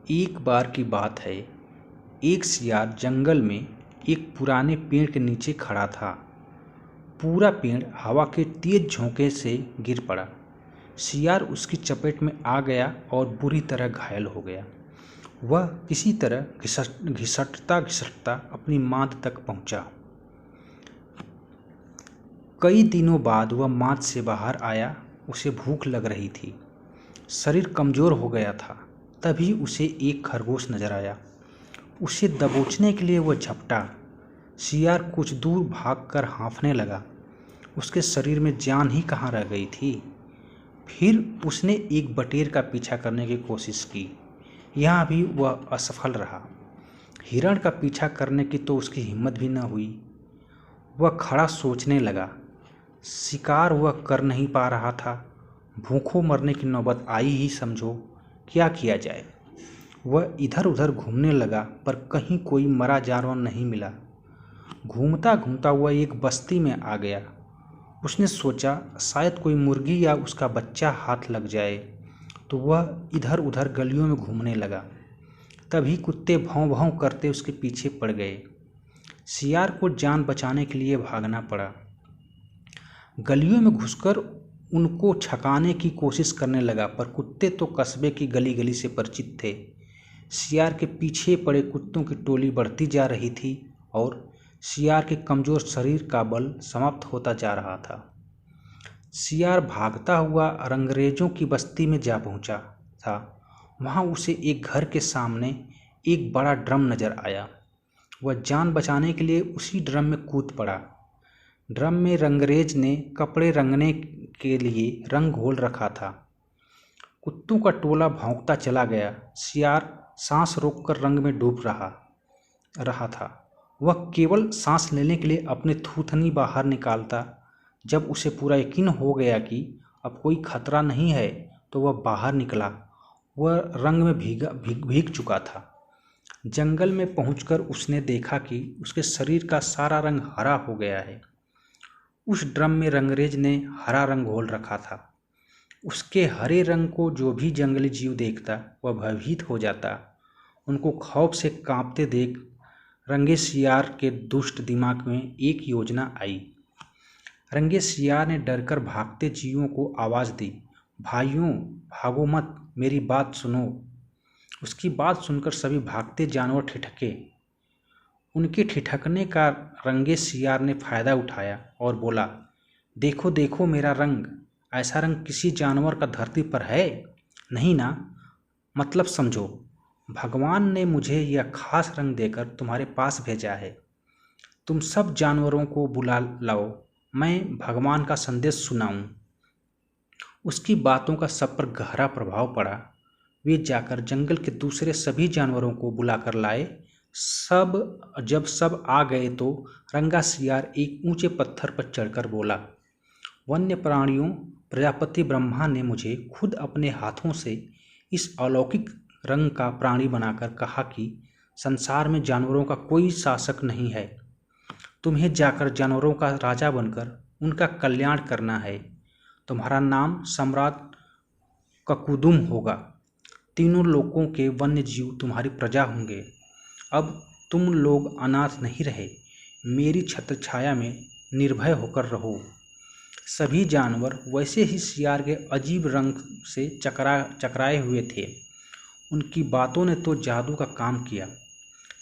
एक बार की बात है। एक सियार जंगल में एक पुराने पेड़ के नीचे खड़ा था। पूरा पेड़ हवा के तेज झोंके से गिर पड़ा। सियार उसकी चपेट में आ गया और बुरी तरह घायल हो गया। वह किसी तरह घिसटता घिसटता अपनी मांद तक पहुंचा। कई दिनों बाद वह मांद से बाहर आया। उसे भूख लग रही थी, शरीर कमज़ोर हो गया था। तभी उसे एक खरगोश नजर आया। उसे दबोचने के लिए वह झपटा। सियार कुछ दूर भागकर हाँफने लगा। उसके शरीर में जान ही कहाँ रह गई थी। फिर उसने एक बटेर का पीछा करने की कोशिश की। यहाँ भी वह असफल रहा। हिरण का पीछा करने की तो उसकी हिम्मत भी न हुई। वह खड़ा सोचने लगा। शिकार वह कर नहीं पा रहा था। भूखों मरने की नौबत आई ही समझो। क्या किया जाए। वह इधर उधर घूमने लगा, पर कहीं कोई मरा जानवर नहीं मिला। घूमता घूमता वह एक बस्ती में आ गया। उसने सोचा शायद कोई मुर्गी या उसका बच्चा हाथ लग जाए, तो वह इधर उधर गलियों में घूमने लगा। तभी कुत्ते भौं भौं करते उसके पीछे पड़ गए। सियार को जान बचाने के लिए भागना पड़ा। गलियों में घुसकर उनको छकाने की कोशिश करने लगा, पर कुत्ते तो कस्बे की गली गली से परिचित थे। सियार के पीछे पड़े कुत्तों की टोली बढ़ती जा रही थी और सियार के कमज़ोर शरीर का बल समाप्त होता जा रहा था। सियार भागता हुआ रंगरेजों की बस्ती में जा पहुंचा था। वहां उसे एक घर के सामने एक बड़ा ड्रम नजर आया। वह जान बचाने के लिए उसी ड्रम में कूद पड़ा। ड्रम में रंगरेज ने कपड़े रंगने के लिए रंग घोल रखा था। कुत्तों का टोला भौंकता चला गया। सियार सांस रोककर रंग में डूब रहा था। वह केवल सांस लेने के लिए अपने थूथनी बाहर निकालता। जब उसे पूरा यकीन हो गया कि अब कोई खतरा नहीं है, तो वह बाहर निकला। वह रंग में भीग चुका था। जंगल में पहुंचकर उसने देखा कि उसके शरीर का सारा रंग हरा हो गया है। उस ड्रम में रंगरेज ने हरा रंग घोल रखा था। उसके हरे रंग को जो भी जंगली जीव देखता वह भयभीत हो जाता। उनको खौफ से कांपते देख रंगे सियार के दुष्ट दिमाग में एक योजना आई। रंगे सियार ने डरकर भागते जीवों को आवाज़ दी, भाइयों भागो मत, मेरी बात सुनो। उसकी बात सुनकर सभी भागते जानवर ठिठके। उनके ठिठकने का रंगे सियार ने फायदा उठाया और बोला, देखो देखो मेरा रंग। ऐसा रंग किसी जानवर का धरती पर है नहीं ना। मतलब समझो, भगवान ने मुझे यह खास रंग देकर तुम्हारे पास भेजा है। तुम सब जानवरों को बुला लाओ, मैं भगवान का संदेश सुनाऊं। उसकी बातों का सब पर गहरा प्रभाव पड़ा। वे जाकर जंगल के दूसरे सभी जानवरों को बुलाकर लाए। जब सब आ गए तो रंगा सियार एक ऊंचे पत्थर पर चढ़कर बोला, वन्य प्राणियों, प्रजापति ब्रह्मा ने मुझे खुद अपने हाथों से इस अलौकिक रंग का प्राणी बनाकर कहा कि संसार में जानवरों का कोई शासक नहीं है। तुम्हें जाकर जानवरों का राजा बनकर उनका कल्याण करना है। तुम्हारा नाम सम्राट ककुदुम होगा। तीनों लोकों के वन्य जीव तुम्हारी प्रजा होंगे। अब तुम लोग अनाथ नहीं रहे। मेरी छत्र छाया में निर्भय होकर रहो। सभी जानवर वैसे ही सियार के अजीब रंग से चकराए हुए थे। उनकी बातों ने तो जादू का काम किया।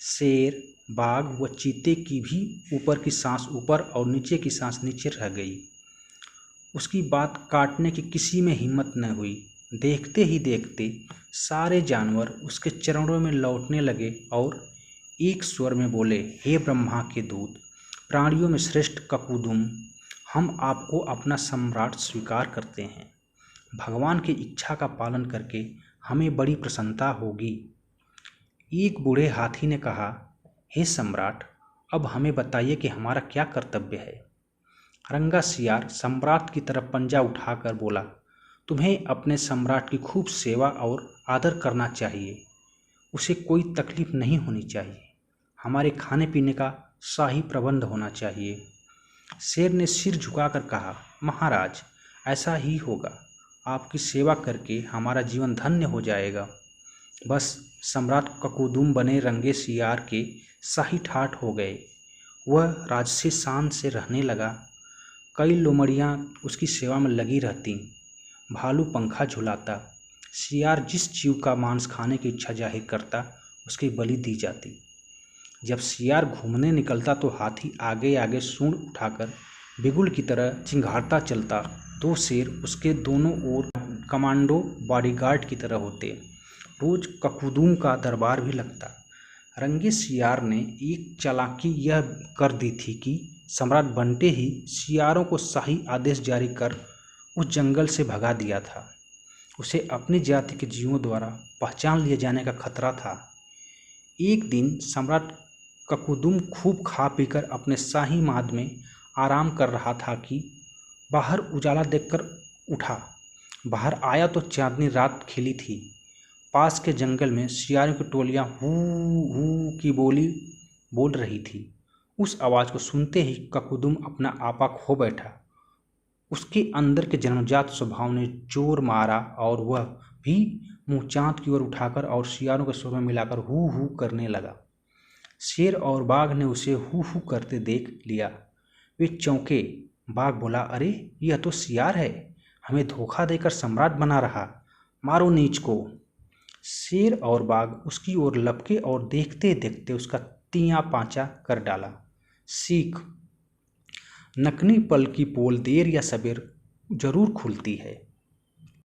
शेर, बाघ व चीते की भी ऊपर की सांस ऊपर और नीचे की सांस नीचे रह गई। उसकी बात काटने की किसी में हिम्मत न हुई। देखते ही देखते सारे जानवर उसके चरणों में लौटने लगे और एक स्वर में बोले, हे ब्रह्मा के दूत, प्राणियों में श्रेष्ठ ककुदुम, हम आपको अपना सम्राट स्वीकार करते हैं। भगवान की इच्छा का पालन करके हमें बड़ी प्रसन्नता होगी। एक बूढ़े हाथी ने कहा, हे सम्राट, अब हमें बताइए कि हमारा क्या कर्तव्य है। रंगा सियार सम्राट की तरफ पंजा उठाकर बोला, तुम्हें अपने सम्राट की खूब सेवा और आदर करना चाहिए। उसे कोई तकलीफ नहीं होनी चाहिए। हमारे खाने पीने का शाही प्रबंध होना चाहिए। शेर ने सिर झुकाकर कहा, महाराज, ऐसा ही होगा। आपकी सेवा करके हमारा जीवन धन्य हो जाएगा। बस सम्राट ककुदुम बने रंगे सियार के शाही ठाठ हो गए। वह राजसी शान से रहने लगा। कई लोमड़ियाँ उसकी सेवा में लगी रहती, भालू पंखा झुलाता, सियार जिस जीव का मांस खाने की इच्छा जाहिर करता उसकी बलि दी जाती। जब सियार घूमने निकलता तो हाथी आगे आगे सूंड उठाकर बिगुल की तरह चिंघाड़ता चलता। दो शेर उसके दोनों ओर कमांडो बॉडीगार्ड की तरह होते। रोज ककुदुम का दरबार भी लगता। रंगे सियार ने एक चालाकी यह कर दी थी कि सम्राट बनते ही सियारों को शाही आदेश जारी कर उस जंगल से भगा दिया था। उसे अपनी जाति के जीवों द्वारा पहचान लिए जाने का खतरा था। एक दिन सम्राट ककुदुम खूब खा पीकर अपने शाही महल में आराम कर रहा था कि बाहर उजाला देखकर उठा। बाहर आया तो चांदनी रात खिली थी। पास के जंगल में सियारों की टोलियां हू हू की बोली बोल रही थी। उस आवाज़ को सुनते ही ककुदुम अपना आपा खो बैठा। उसके अंदर के जन्मजात स्वभाव ने जोर मारा और वह भी मुंह चांद की ओर उठाकर और सियारों के सुर में मिलाकर हू हू करने लगा। शेर और बाघ ने उसे हू हू करते देख लिया। वे चौंके। बाघ बोला, अरे यह तो सियार है, हमें धोखा देकर सम्राट बना रहा, मारो नीच को। शेर और बाघ उसकी ओर लपके और देखते देखते उसका तिया पांचा कर डाला। सीख, नकनी पल की पोल देर या सबेर जरूर खुलती है।